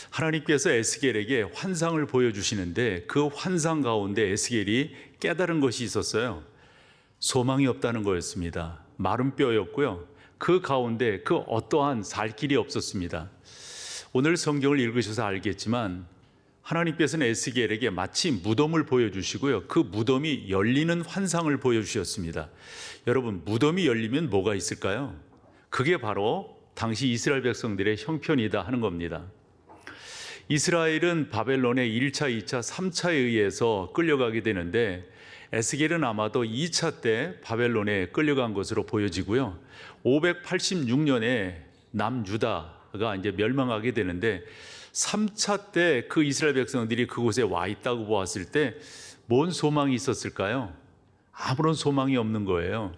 하나님께서 에스겔에게 환상을 보여주시는데 그 환상 가운데 에스겔이 깨달은 것이 있었어요. 소망이 없다는 거였습니다. 마른 뼈였고요. 그 가운데 그 어떠한 살 길이 없었습니다. 오늘 성경을 읽으셔서 알겠지만 하나님께서는 에스겔에게 마치 무덤을 보여주시고요. 그 무덤이 열리는 환상을 보여주셨습니다. 여러분, 무덤이 열리면 뭐가 있을까요? 그게 바로 당시 이스라엘 백성들의 형편이다 하는 겁니다. 이스라엘은 바벨론의 1차, 2차, 3차에 의해서 끌려가게 되는데 에스겔은 아마도 2차 때 바벨론에 끌려간 것으로 보여지고요. 586년에 남유다가 이제 멸망하게 되는데 3차 때 그 이스라엘 백성들이 그곳에 와 있다고 보았을 때 뭔 소망이 있었을까요? 아무런 소망이 없는 거예요.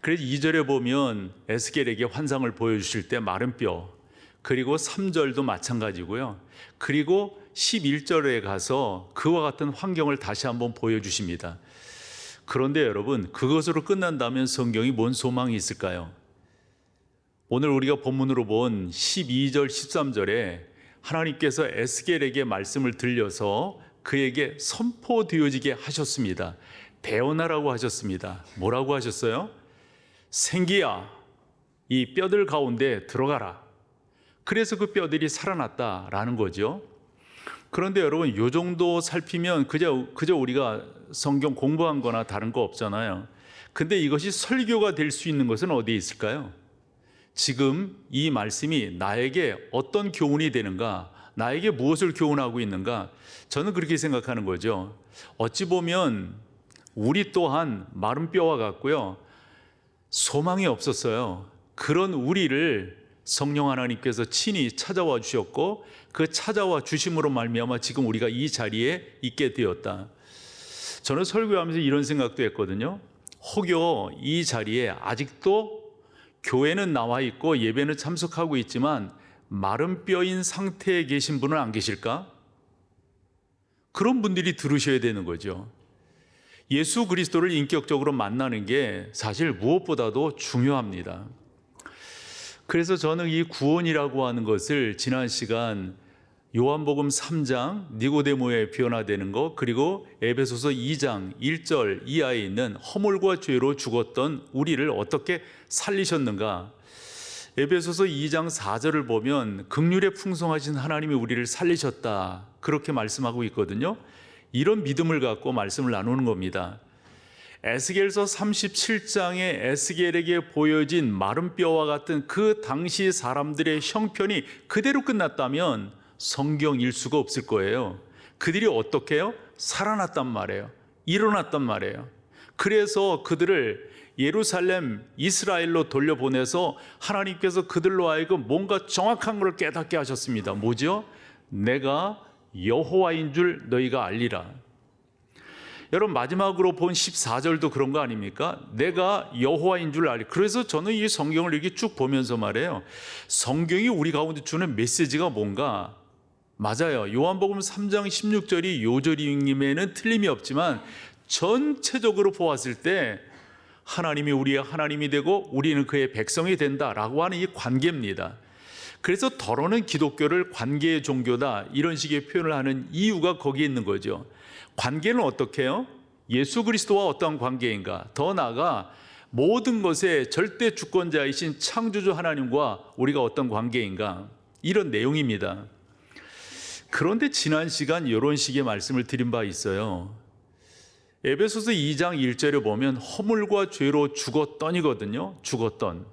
그래서 2절에 보면 에스겔에게 환상을 보여주실 때 마른 뼈, 그리고 3절도 마찬가지고요. 그리고 11절에 가서 그와 같은 환경을 다시 한번 보여주십니다. 그런데 여러분, 그것으로 끝난다면 성경이 뭔 소망이 있을까요? 오늘 우리가 본문으로 본 12절, 13절에 하나님께서 에스겔에게 말씀을 들려서 그에게 선포되어지게 하셨습니다. 대언하라고 하셨습니다. 뭐라고 하셨어요? 생기야, 이 뼈들 가운데 들어가라. 그래서 그 뼈들이 살아났다라는 거죠. 그런데 여러분, 이 정도 살피면 그저 우리가 성경 공부한 거나 다른 거 없잖아요. 근데 이것이 설교가 될 수 있는 것은 어디에 있을까요? 지금 이 말씀이 나에게 어떤 교훈이 되는가, 나에게 무엇을 교훈하고 있는가, 저는 그렇게 생각하는 거죠. 어찌 보면 우리 또한 마른 뼈와 같고요, 소망이 없었어요. 그런 우리를 성령 하나님께서 친히 찾아와 주셨고, 그 찾아와 주심으로 말미암아 지금 우리가 이 자리에 있게 되었다. 저는 설교하면서 이런 생각도 했거든요. 혹여 이 자리에 아직도 교회는 나와 있고 예배는 참석하고 있지만 마른 뼈인 상태에 계신 분은 안 계실까? 그런 분들이 들으셔야 되는 거죠. 예수 그리스도를 인격적으로 만나는 게 사실 무엇보다도 중요합니다. 그래서 저는 이 구원이라고 하는 것을 지난 시간 요한복음 3장 니고데모에 변화되는 것, 그리고 에베소서 2장 1절 이하에 있는 허물과 죄로 죽었던 우리를 어떻게 살리셨는가, 에베소서 2장 4절을 보면 긍휼에 풍성하신 하나님이 우리를 살리셨다, 그렇게 말씀하고 있거든요. 이런 믿음을 갖고 말씀을 나누는 겁니다. 에스겔서 37장에 에스겔에게 보여진 마른 뼈와 같은 그 당시 사람들의 형편이 그대로 끝났다면 성경일 수가 없을 거예요. 그들이 어떻게 해요? 살아났단 말이에요. 일어났단 말이에요. 그래서 그들을 예루살렘, 이스라엘로 돌려보내서 하나님께서 그들로 하여금 뭔가 정확한 걸 깨닫게 하셨습니다. 뭐죠? 내가 여호와인 줄 너희가 알리라. 여러분, 마지막으로 본 14절도 그런 거 아닙니까? 내가 여호와인 줄 알리. 그래서 저는 이 성경을 이렇게 쭉 보면서 말해요. 성경이 우리 가운데 주는 메시지가 뭔가? 맞아요. 요한복음 3장 16절이 요절임에는 틀림이 없지만 전체적으로 보았을 때 하나님이 우리의 하나님이 되고 우리는 그의 백성이 된다라고 하는 이 관계입니다. 그래서 더러는 기독교를 관계의 종교다, 이런 식의 표현을 하는 이유가 거기에 있는 거죠. 관계는 어떻게 해요? 예수 그리스도와 어떤 관계인가? 더 나아가 모든 것의 절대 주권자이신 창조주 하나님과 우리가 어떤 관계인가? 이런 내용입니다. 그런데 지난 시간 이런 식의 말씀을 드린 바 있어요. 에베소서 2장 1절에 보면 허물과 죄로 죽었더니거든요. 죽었던.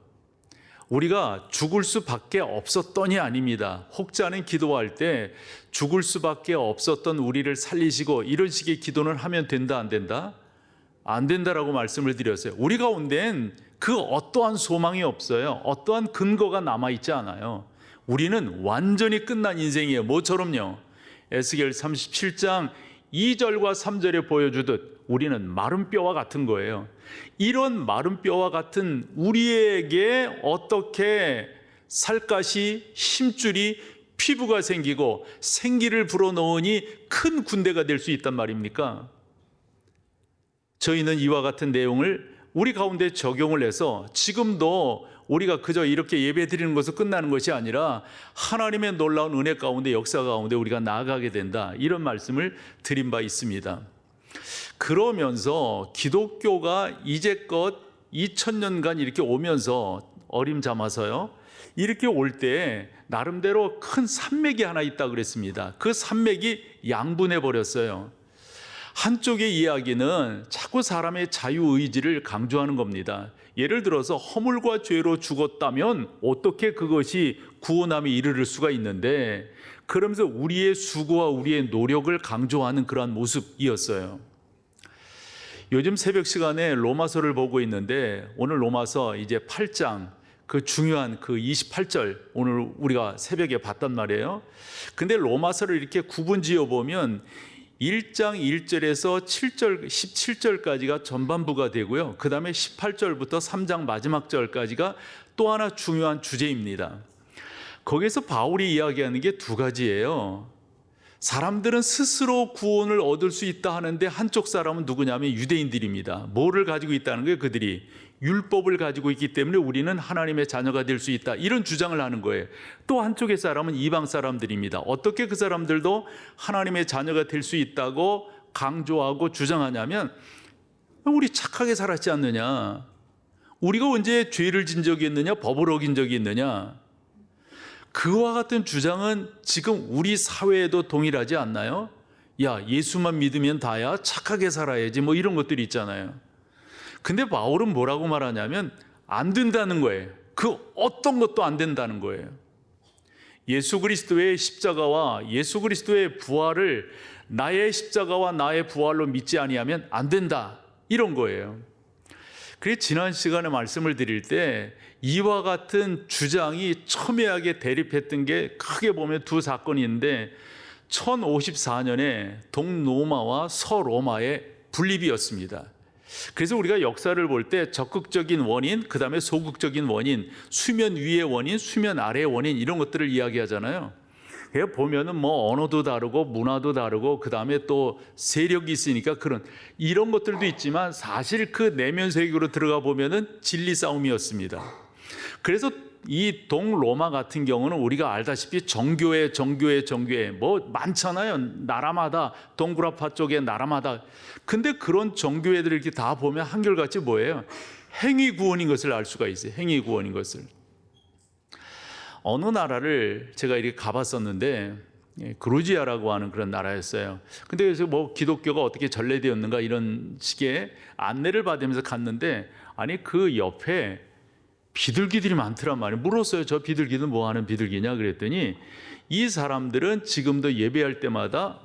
우리가 죽을 수밖에 없었더니 아닙니다. 혹자는 기도할 때 죽을 수밖에 없었던 우리를 살리시고, 이런 식의 기도는 하면 된다, 안 된다? 안 된다라고 말씀을 드렸어요. 우리 가운데는 그 어떠한 소망이 없어요. 어떠한 근거가 남아있지 않아요. 우리는 완전히 끝난 인생이에요. 뭐처럼요? 에스겔 37장 2절과 3절에 보여주듯 우리는 마른 뼈와 같은 거예요. 이런 마른 뼈와 같은 우리에게 어떻게 살갗이, 힘줄이, 피부가 생기고 생기를 불어넣으니 큰 군대가 될 수 있단 말입니까? 저희는 이와 같은 내용을 우리 가운데 적용을 해서 지금도 우리가 그저 이렇게 예배 드리는 것으로 끝나는 것이 아니라 하나님의 놀라운 은혜 가운데, 역사 가운데 우리가 나아가게 된다, 이런 말씀을 드린 바 있습니다. 그러면서 기독교가 이제껏 2000년간 이렇게 오면서 어림잡아서요, 이렇게 올 때 나름대로 큰 산맥이 하나 있다 그랬습니다. 그 산맥이 양분해 버렸어요. 한쪽의 이야기는 자꾸 사람의 자유의지를 강조하는 겁니다. 예를 들어서 허물과 죄로 죽었다면 어떻게 그것이 구원함에 이르를 수가 있는데, 그러면서 우리의 수고와 우리의 노력을 강조하는 그러한 모습이었어요. 요즘 새벽 시간에 로마서를 보고 있는데, 오늘 로마서 이제 8장 그 중요한 그 28절 오늘 우리가 새벽에 봤단 말이에요. 근데 로마서를 이렇게 구분 지어 보면 1장 1절에서 7절 17절까지가 전반부가 되고요, 그 다음에 18절부터 3장 마지막 절까지가 또 하나 중요한 주제입니다. 거기서 바울이 이야기하는 게 두 가지예요. 사람들은 스스로 구원을 얻을 수 있다 하는데, 한쪽 사람은 누구냐면 유대인들입니다. 뭐를 가지고 있다는 거예요? 그들이 율법을 가지고 있기 때문에 우리는 하나님의 자녀가 될 수 있다, 이런 주장을 하는 거예요. 또 한쪽의 사람은 이방 사람들입니다. 어떻게 그 사람들도 하나님의 자녀가 될 수 있다고 강조하고 주장하냐면, 우리 착하게 살았지 않느냐, 우리가 언제 죄를 진 적이 있느냐, 법을 어긴 적이 있느냐. 그와 같은 주장은 지금 우리 사회에도 동일하지 않나요? 야, 예수만 믿으면 다야, 착하게 살아야지, 뭐 이런 것들이 있잖아요. 근데 바울은 뭐라고 말하냐면 안 된다는 거예요. 그 어떤 것도 안 된다는 거예요. 예수 그리스도의 십자가와 예수 그리스도의 부활을 나의 십자가와 나의 부활로 믿지 아니하면 안 된다, 이런 거예요. 그래서 지난 시간에 말씀을 드릴 때 이와 같은 주장이 첨예하게 대립했던 게 크게 보면 두 사건이 있는데, 1054년에 동로마와 서로마의 분립이었습니다. 그래서 우리가 역사를 볼 때 적극적인 원인, 그 다음에 소극적인 원인, 수면 위의 원인, 수면 아래의 원인, 이런 것들을 이야기하잖아요. 보면은 뭐 언어도 다르고 문화도 다르고 그 다음에 또 세력이 있으니까 이런 것들도 있지만, 사실 그 내면 세계로 들어가 보면은 진리 싸움이었습니다. 그래서 이 동로마 같은 경우는 우리가 알다시피 정교회 뭐 많잖아요. 나라마다, 동구라파 쪽에 나라마다. 근데 그런 정교회들을 이렇게 다 보면 한결같이 뭐예요? 행위 구원인 것을 알 수가 있어요. 행위 구원인 것을. 어느 나라를 제가 이렇게 가봤었는데, 그루지아라고 하는 그런 나라였어요. 근데 그래서 뭐 기독교가 어떻게 전래되었는가 이런 식의 안내를 받으면서 갔는데, 아니 그 옆에 비둘기들이 많더란 말이에요. 물었어요. 저 비둘기는 뭐 하는 비둘기냐 그랬더니, 이 사람들은 지금도 예배할 때마다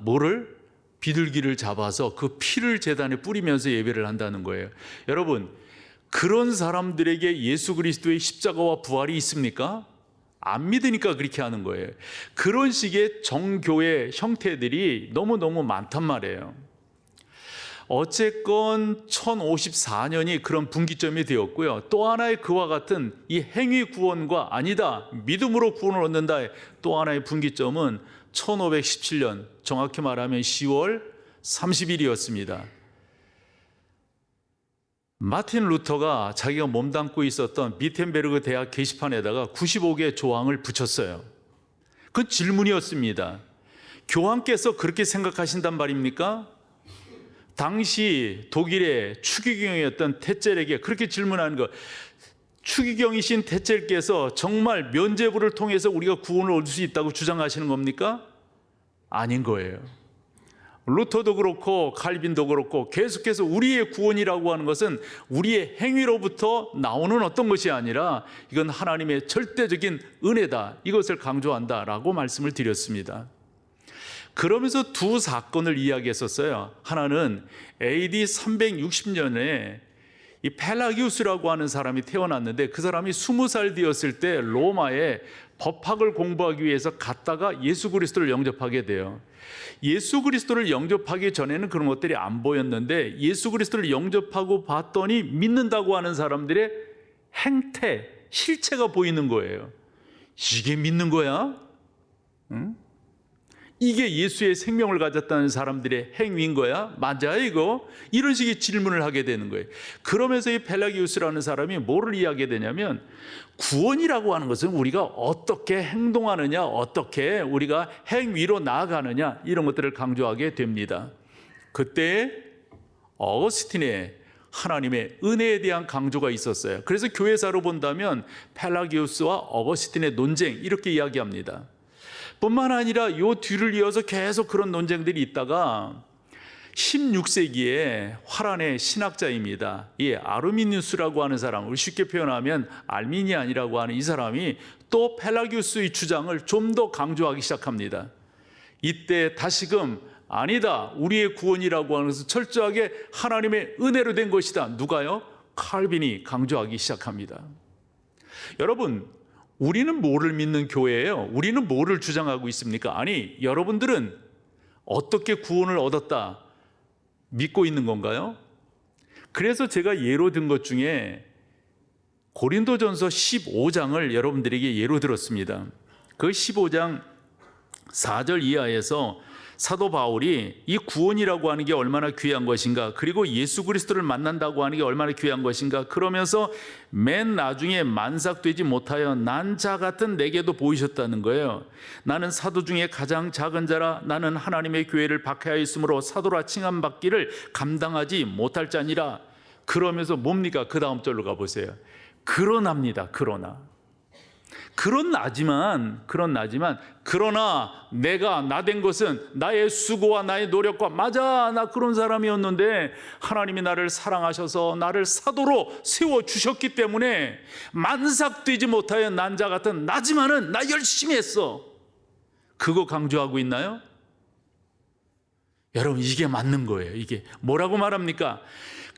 비둘기를 잡아서 그 피를 제단에 뿌리면서 예배를 한다는 거예요. 여러분, 그런 사람들에게 예수 그리스도의 십자가와 부활이 있습니까? 안 믿으니까 그렇게 하는 거예요. 그런 식의 정교의 형태들이 너무너무 많단 말이에요. 어쨌건 1054년이 그런 분기점이 되었고요. 또 하나의 그와 같은 이 행위 구원과 아니다, 믿음으로 구원을 얻는다의 또 하나의 분기점은 1517년, 정확히 말하면 10월 30일이었습니다. 마틴 루터가 자기가 몸담고 있었던 비텐베르그 대학 게시판에다가 95개의 조항을 붙였어요. 그 질문이었습니다. 교황께서 그렇게 생각하신단 말입니까? 당시 독일의 추기경이었던 테첼에게 그렇게 질문하는 거, 추기경이신 테첼께서 정말 면죄부를 통해서 우리가 구원을 얻을 수 있다고 주장하시는 겁니까? 아닌 거예요. 루터도 그렇고 칼빈도 그렇고 계속해서 우리의 구원이라고 하는 것은 우리의 행위로부터 나오는 어떤 것이 아니라 이건 하나님의 절대적인 은혜다, 이것을 강조한다라고 말씀을 드렸습니다. 그러면서 두 사건을 이야기했었어요. 하나는 AD 360년에 이 펠라기우스라고 하는 사람이 태어났는데, 그 사람이 20살 되었을 때 로마에 법학을 공부하기 위해서 갔다가 예수 그리스도를 영접하게 돼요. 예수 그리스도를 영접하기 전에는 그런 것들이 안 보였는데, 예수 그리스도를 영접하고 봤더니 믿는다고 하는 사람들의 행태, 실체가 보이는 거예요. 이게 믿는 거야? 응? 이게 예수의 생명을 가졌다는 사람들의 행위인 거야? 맞아 이거? 이런 식의 질문을 하게 되는 거예요. 그러면서 이 펠라기우스라는 사람이 뭐를 이야기하게 되냐면, 구원이라고 하는 것은 우리가 어떻게 행동하느냐, 어떻게 우리가 행위로 나아가느냐, 이런 것들을 강조하게 됩니다. 그때 어거스틴의 하나님의 은혜에 대한 강조가 있었어요. 그래서 교회사로 본다면 펠라기우스와 어거스틴의 논쟁, 이렇게 이야기합니다. 뿐만 아니라 이 뒤를 이어서 계속 그런 논쟁들이 있다가 16세기에 화란의 신학자입니다. 이 아르미니우스라고 하는 사람, 우리 쉽게 표현하면 알미니안이라고 하는 이 사람이 또 펠라기우스의 주장을 좀 더 강조하기 시작합니다. 이때 다시금 아니다, 우리의 구원이라고 하는 것은 철저하게 하나님의 은혜로 된 것이다. 누가요? 칼빈이 강조하기 시작합니다. 여러분, 우리는 뭐를 믿는 교회예요? 우리는 뭐를 주장하고 있습니까? 아니, 여러분들은 어떻게 구원을 얻었다 믿고 있는 건가요? 그래서 제가 예로 든 것 중에 고린도전서 15장을 여러분들에게 예로 들었습니다. 그 15장 4절 이하에서 사도 바울이 이 구원이라고 하는 게 얼마나 귀한 것인가, 그리고 예수 그리스도를 만난다고 하는 게 얼마나 귀한 것인가, 그러면서 맨 나중에 만삭되지 못하여 난 자 같은 내게도 보이셨다는 거예요. 나는 사도 중에 가장 작은 자라. 나는 하나님의 교회를 박해하였으므로 사도라 칭함받기를 감당하지 못할 자니라. 그러면서 뭡니까? 그 다음 절로 가보세요. 그러나입니다. 그러나지만 그러나 내가 나된 것은 나의 수고와 나의 노력과, 맞아, 나 그런 사람이었는데 하나님이 나를 사랑하셔서 나를 사도로 세워주셨기 때문에 만삭되지 못하여 난 자 같은 나지만은 나 열심히 했어. 그거 강조하고 있나요? 여러분, 이게 맞는 거예요. 이게 뭐라고 말합니까?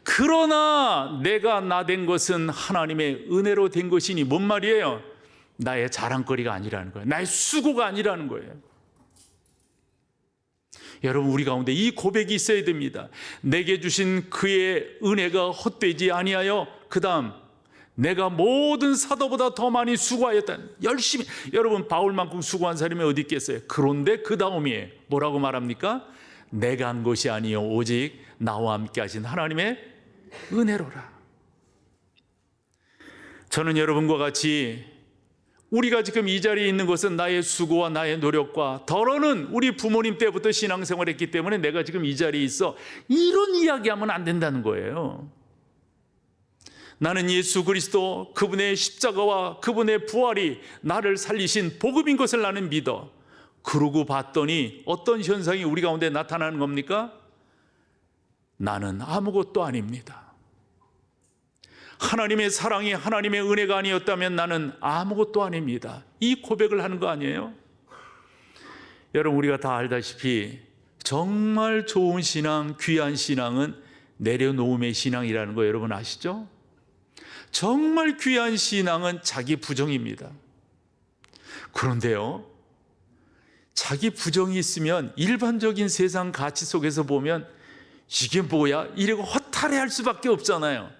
그러나 내가 나된 것은 하나님의 은혜로 된 것이니, 뭔 말이에요? 나의 자랑거리가 아니라는 거예요. 나의 수고가 아니라는 거예요. 여러분, 우리 가운데 이 고백이 있어야 됩니다. 내게 주신 그의 은혜가 헛되지 아니하여, 그 다음 내가 모든 사도보다 더 많이 수고하였다. 열심히. 여러분, 바울만큼 수고한 사람이 어디 있겠어요? 그런데 그 다음에 뭐라고 말합니까? 내가 한 것이 아니요 오직 나와 함께 하신 하나님의 은혜로라. 저는 여러분과 같이 우리가 지금 이 자리에 있는 것은 나의 수고와 나의 노력과, 더러는 우리 부모님 때부터 신앙생활했기 때문에 내가 지금 이 자리에 있어, 이런 이야기하면 안 된다는 거예요. 나는 예수 그리스도, 그분의 십자가와 그분의 부활이 나를 살리신 복음인 것을 나는 믿어. 그러고 봤더니 어떤 현상이 우리 가운데 나타나는 겁니까? 나는 아무것도 아닙니다. 하나님의 사랑이, 하나님의 은혜가 아니었다면 나는 아무것도 아닙니다. 이 고백을 하는 거 아니에요? 여러분, 우리가 다 알다시피 정말 좋은 신앙, 귀한 신앙은 내려놓음의 신앙이라는 거 여러분 아시죠? 정말 귀한 신앙은 자기 부정입니다. 그런데요, 자기 부정이 있으면 일반적인 세상 가치 속에서 보면 이게 뭐야? 이러고 허탈해할 수밖에 없잖아요.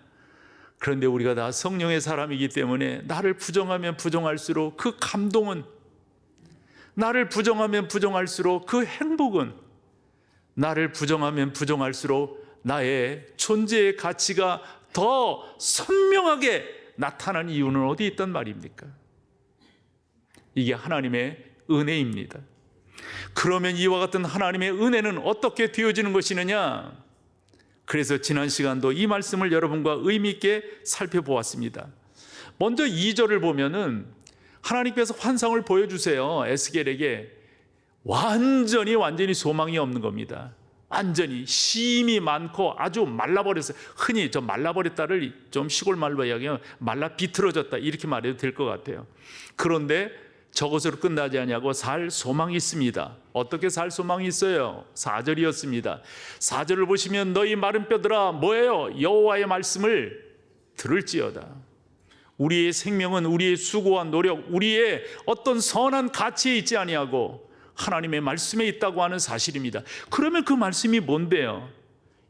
그런데 우리가 다 성령의 사람이기 때문에 나를 부정하면 부정할수록 그 감동은, 나를 부정하면 부정할수록 그 행복은, 나를 부정하면 부정할수록 나의 존재의 가치가 더 선명하게 나타나는 이유는 어디 있단 말입니까? 이게 하나님의 은혜입니다. 그러면 이와 같은 하나님의 은혜는 어떻게 되어지는 것이느냐? 그래서 지난 시간도 이 말씀을 여러분과 의미 있게 살펴보았습니다. 먼저 2절을 보면은 하나님께서 환상을 보여주세요. 에스겔에게. 완전히 소망이 없는 겁니다. 완전히 심이 많고 아주 말라버렸어요. 흔히 저 말라버렸다를 좀 시골 말로 이야기하면 말라 비틀어졌다, 이렇게 말해도 될 것 같아요. 그런데 저것으로 끝나지 않냐고 살 소망이 있습니다. 어떻게 살 소망이 있어요? 4절이었습니다. 4절을 보시면 너희 마른 뼈들아 뭐예요? 여호와의 말씀을 들을지어다. 우리의 생명은 우리의 수고와 노력, 우리의 어떤 선한 가치에 있지 아니하고 하나님의 말씀에 있다고 하는 사실입니다. 그러면 그 말씀이 뭔데요?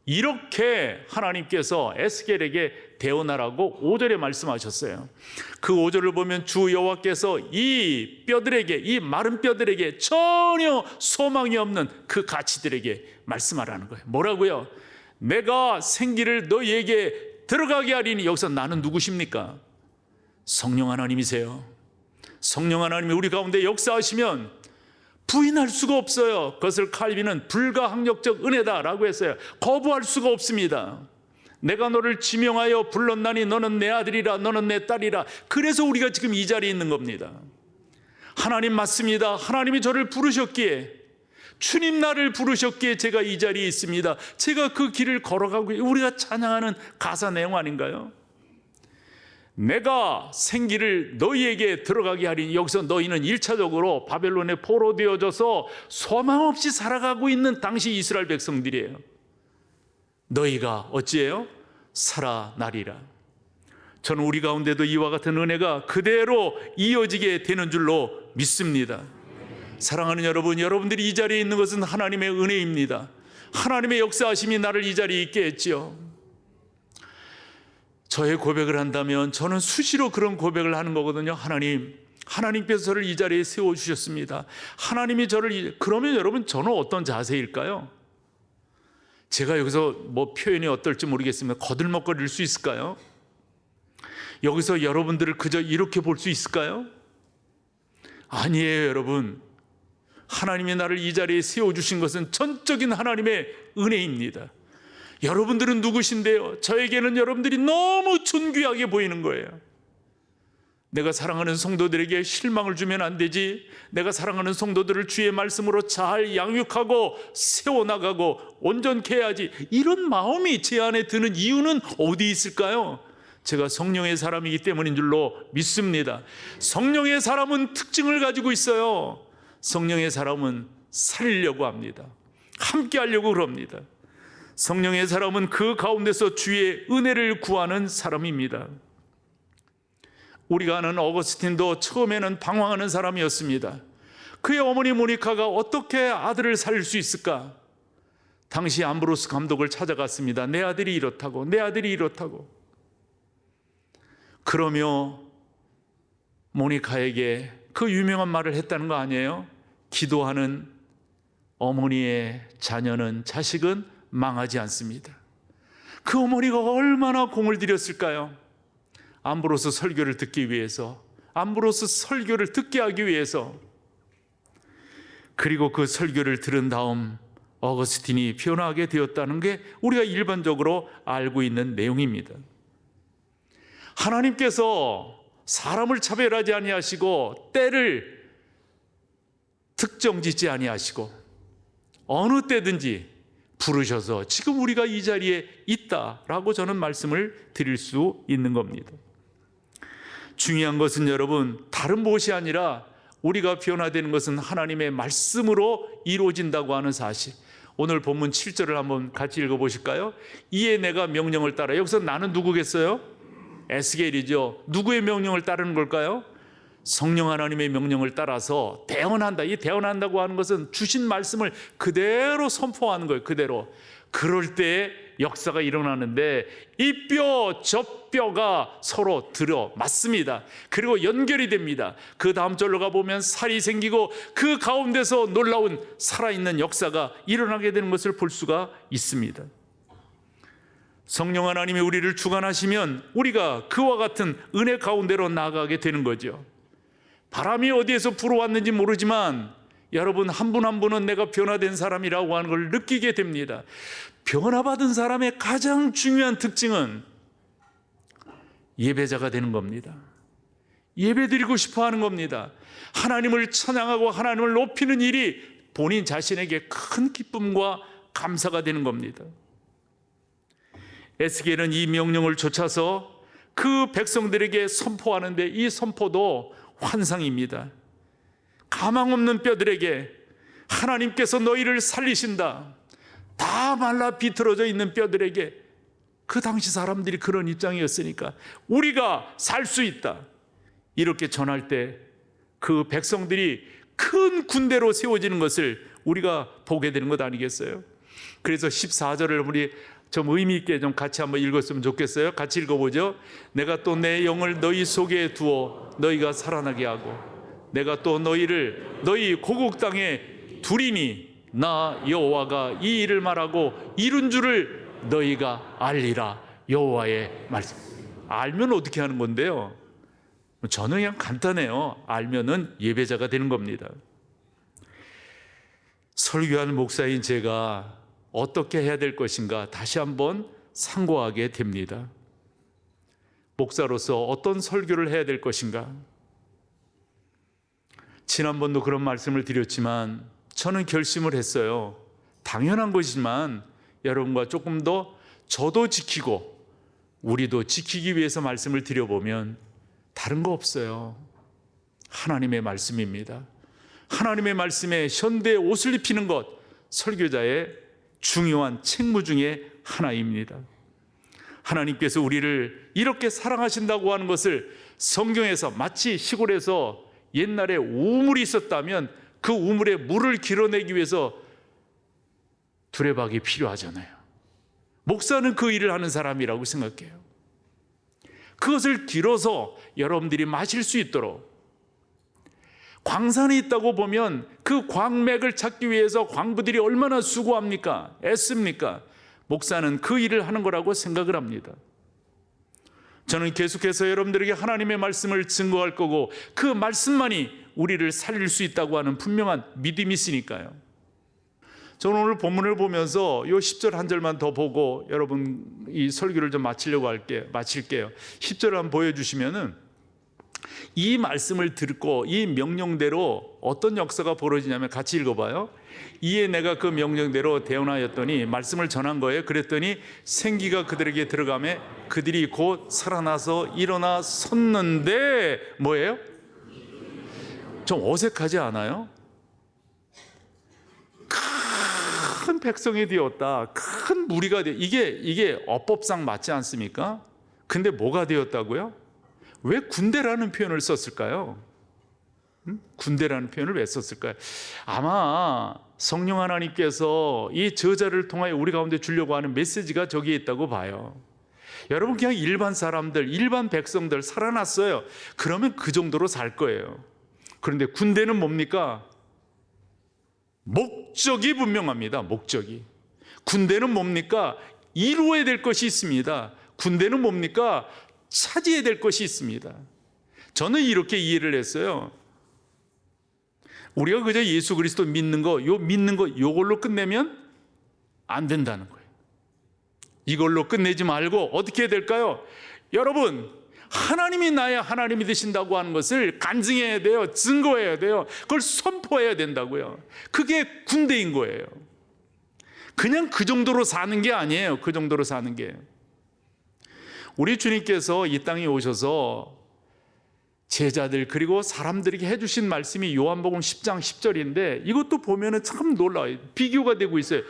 이렇게 하나님께서 에스겔에게 대언하라고 5절에 말씀하셨어요. 그 5절을 보면 주 여호와께서 이 뼈들에게, 이 마른 뼈들에게 전혀 소망이 없는 그 가치들에게 말씀하라는 거예요. 뭐라고요? 내가 생기를 너희에게 들어가게 하리니. 여기서 나는 누구십니까? 성령 하나님이세요. 성령 하나님이 우리 가운데 역사하시면 부인할 수가 없어요. 그것을 칼빈은 불가항력적 은혜다라고 했어요. 거부할 수가 없습니다. 내가 너를 지명하여 불렀나니 너는 내 아들이라, 너는 내 딸이라. 그래서 우리가 지금 이 자리에 있는 겁니다. 하나님 맞습니다. 하나님이 저를 부르셨기에, 주님 나를 부르셨기에 제가 이 자리에 있습니다. 제가 그 길을 걸어가고, 우리가 찬양하는 가사 내용 아닌가요? 내가 생기를 너희에게 들어가게 하리니. 여기서 너희는 1차적으로 바벨론에 포로되어져서 소망 없이 살아가고 있는 당시 이스라엘 백성들이에요. 너희가 어찌해요? 살아나리라. 저는 우리 가운데도 이와 같은 은혜가 그대로 이어지게 되는 줄로 믿습니다. 사랑하는 여러분, 여러분들이 이 자리에 있는 것은 하나님의 은혜입니다. 하나님의 역사하심이 나를 이 자리에 있게 했죠. 저의 고백을 한다면 저는 수시로 그런 고백을 하는 거거든요. 하나님께서 저를 이 자리에 세워주셨습니다. 하나님이 저를, 그러면 여러분 저는 어떤 자세일까요? 제가 여기서 뭐 표현이 어떨지 모르겠으면 거들먹거릴 수 있을까요? 여기서 여러분들을 그저 이렇게 볼 수 있을까요? 아니에요, 여러분. 하나님이 나를 이 자리에 세워주신 것은 전적인 하나님의 은혜입니다. 여러분들은 누구신데요? 저에게는 여러분들이 너무 존귀하게 보이는 거예요. 내가 사랑하는 성도들에게 실망을 주면 안 되지. 내가 사랑하는 성도들을 주의 말씀으로 잘 양육하고 세워나가고 온전케 해야지. 이런 마음이 제 안에 드는 이유는 어디 있을까요? 제가 성령의 사람이기 때문인 줄로 믿습니다. 성령의 사람은 특징을 가지고 있어요. 성령의 사람은 살리려고 합니다. 함께 하려고 그럽니다. 성령의 사람은 그 가운데서 주의 은혜를 구하는 사람입니다. 우리가 아는 어거스틴도 처음에는 방황하는 사람이었습니다. 그의 어머니 모니카가 어떻게 아들을 살릴 수 있을까? 당시 암브로스 감독을 찾아갔습니다. 내 아들이 이렇다고, 내 아들이 이렇다고. 그러며 모니카에게 그 유명한 말을 했다는 거 아니에요? 기도하는 어머니의 자녀는, 자식은 망하지 않습니다. 그 어머니가 얼마나 공을 들였을까요? 암브로스 설교를 듣기 위해서, 암브로스 설교를 듣게 하기 위해서. 그리고 그 설교를 들은 다음 어거스틴이 변화하게 되었다는 게 우리가 일반적으로 알고 있는 내용입니다. 하나님께서 사람을 차별하지 아니하시고 때를 특정짓지 아니하시고 어느 때든지 부르셔서 지금 우리가 이 자리에 있다라고 저는 말씀을 드릴 수 있는 겁니다. 중요한 것은 여러분, 다른 무엇이 아니라 우리가 변화되는 것은 하나님의 말씀으로 이루어진다고 하는 사실. 오늘 본문 7절을 한번 같이 읽어보실까요? 이에 내가 명령을 따라. 여기서 나는 누구겠어요? 에스겔이죠. 누구의 명령을 따르는 걸까요? 성령 하나님의 명령을 따라서 대언한다. 이 대언한다고 하는 것은 주신 말씀을 그대로 선포하는 거예요. 그대로. 그럴 때 역사가 일어나는데 이 뼈, 저 뼈가 서로 들어 맞습니다. 그리고 연결이 됩니다. 그 다음 절로 가보면 살이 생기고 그 가운데서 놀라운 살아있는 역사가 일어나게 되는 것을 볼 수가 있습니다. 성령 하나님이 우리를 주관하시면 우리가 그와 같은 은혜 가운데로 나아가게 되는 거죠. 바람이 어디에서 불어왔는지 모르지만 여러분 한 분 한 분은 내가 변화된 사람이라고 하는 걸 느끼게 됩니다. 변화받은 사람의 가장 중요한 특징은 예배자가 되는 겁니다. 예배드리고 싶어 하는 겁니다. 하나님을 찬양하고 하나님을 높이는 일이 본인 자신에게 큰 기쁨과 감사가 되는 겁니다. 에스겔은 이 명령을 좇아서 그 백성들에게 선포하는데 이 선포도 환상입니다. 가망 없는 뼈들에게 하나님께서 너희를 살리신다. 다 말라 비틀어져 있는 뼈들에게, 그 당시 사람들이 그런 입장이었으니까 우리가 살 수 있다. 이렇게 전할 때 그 백성들이 큰 군대로 세워지는 것을 우리가 보게 되는 것 아니겠어요? 그래서 14절을 우리 좀 의미 있게 좀 같이 한번 읽었으면 좋겠어요. 같이 읽어보죠. 내가 또 내 영을 너희 속에 두어 너희가 살아나게 하고 내가 또 너희를 너희 고국 땅에 두리니 나 여호와가 이 일을 말하고 이룬 줄을 너희가 알리라. 여호와의 말씀. 알면 어떻게 하는 건데요? 저는 그냥 간단해요. 알면은 예배자가 되는 겁니다. 설교하는 목사인 제가 어떻게 해야 될 것인가 다시 한번 상고하게 됩니다. 목사로서 어떤 설교를 해야 될 것인가? 지난번도 그런 말씀을 드렸지만 저는 결심을 했어요. 당연한 것이지만 여러분과 조금 더 저도 지키고 우리도 지키기 위해서 말씀을 드려보면 다른 거 없어요. 하나님의 말씀입니다. 하나님의 말씀에 현대의 옷을 입히는 것, 설교자의 중요한 책무 중에 하나입니다. 하나님께서 우리를 이렇게 사랑하신다고 하는 것을 성경에서 마치 시골에서 옛날에 우물이 있었다면 그 우물에 물을 길어내기 위해서 두레박이 필요하잖아요. 목사는 그 일을 하는 사람이라고 생각해요. 그것을 길어서 여러분들이 마실 수 있도록, 광산이 있다고 보면 그 광맥을 찾기 위해서 광부들이 얼마나 수고합니까? 애씁니까? 목사는 그 일을 하는 거라고 생각을 합니다. 저는 계속해서 여러분들에게 하나님의 말씀을 증거할 거고 그 말씀만이 우리를 살릴 수 있다고 하는 분명한 믿음이 있으니까요. 저는 오늘 본문을 보면서 이 10절 한 절만 더 보고 여러분 이 설교를 좀 마칠게요. 10절을 한번 보여주시면은 이 말씀을 듣고 이 명령대로 어떤 역사가 벌어지냐면 같이 읽어봐요. 이에 내가 그 명령대로 대언하였더니 말씀을 전한 거예요. 그랬더니 생기가 그들에게 들어가매 그들이 곧 살아나서 일어나 섰는데 뭐예요? 좀 어색하지 않아요? 큰 백성이 되었다. 큰 무리가 되었다. 이게 어법상 맞지 않습니까? 근데 뭐가 되었다고요? 왜 군대라는 표현을 썼을까요? 군대라는 표현을 왜 썼을까요? 아마 성령 하나님께서 이 저자를 통하여 우리 가운데 주려고 하는 메시지가 저기에 있다고 봐요. 여러분 그냥 일반 사람들, 일반 백성들 살아났어요. 그러면 그 정도로 살 거예요. 그런데 군대는 뭡니까? 목적이 분명합니다. 목적이. 군대는 뭡니까? 이루어야 될 것이 있습니다. 군대는 뭡니까? 차지해야 될 것이 있습니다. 저는 이렇게 이해를 했어요. 우리가 그저 예수 그리스도 믿는 거 요걸로 끝내면 안 된다는 거예요. 이걸로 끝내지 말고 어떻게 해야 될까요? 여러분, 하나님이 나의 하나님이 되신다고 하는 것을 간증해야 돼요. 증거해야 돼요. 그걸 선포해야 된다고요. 그게 군대인 거예요. 그냥 그 정도로 사는 게 아니에요. 그 정도로 사는 게. 우리 주님께서 이 땅에 오셔서 제자들 그리고 사람들에게 해주신 말씀이 요한복음 10장 10절인데 이것도 보면은 참 놀라워요. 비교가 되고 있어요.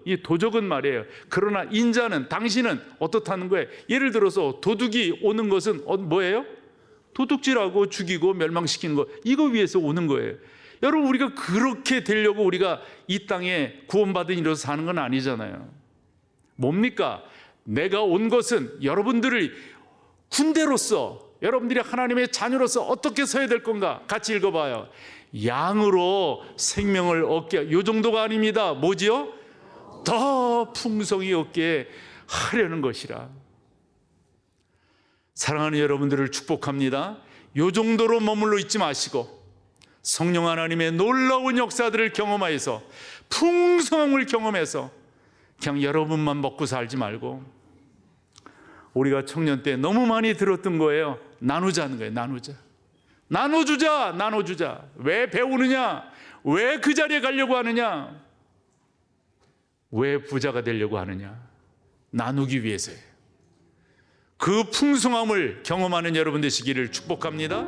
이 도적은 말이에요. 그러나 인자는, 당신은 어떻다는 거예요? 예를 들어서 도둑이 오는 것은 뭐예요? 도둑질하고 죽이고 멸망시키는 거, 이거 위해서 오는 거예요. 여러분, 우리가 그렇게 되려고 우리가 이 땅에 구원받은 이로서 사는 건 아니잖아요. 뭡니까? 내가 온 것은 여러분들을 군대로서, 여러분들이 하나님의 자녀로서 어떻게 서야 될 건가? 같이 읽어봐요. 양으로 생명을 얻게, 요 정도가 아닙니다. 뭐지요? 더 풍성히 얻게 하려는 것이라. 사랑하는 여러분들을 축복합니다. 요 정도로 머물러 있지 마시고 성령 하나님의 놀라운 역사들을 경험하여서 풍성함을 경험해서 그냥 여러분만 먹고 살지 말고, 우리가 청년 때 너무 많이 들었던 거예요. 나누자는 거예요. 나눠주자. 왜 배우느냐? 왜 그 자리에 가려고 하느냐? 왜 부자가 되려고 하느냐? 나누기 위해서예요. 그 풍성함을 경험하는 여러분 되시기를 축복합니다.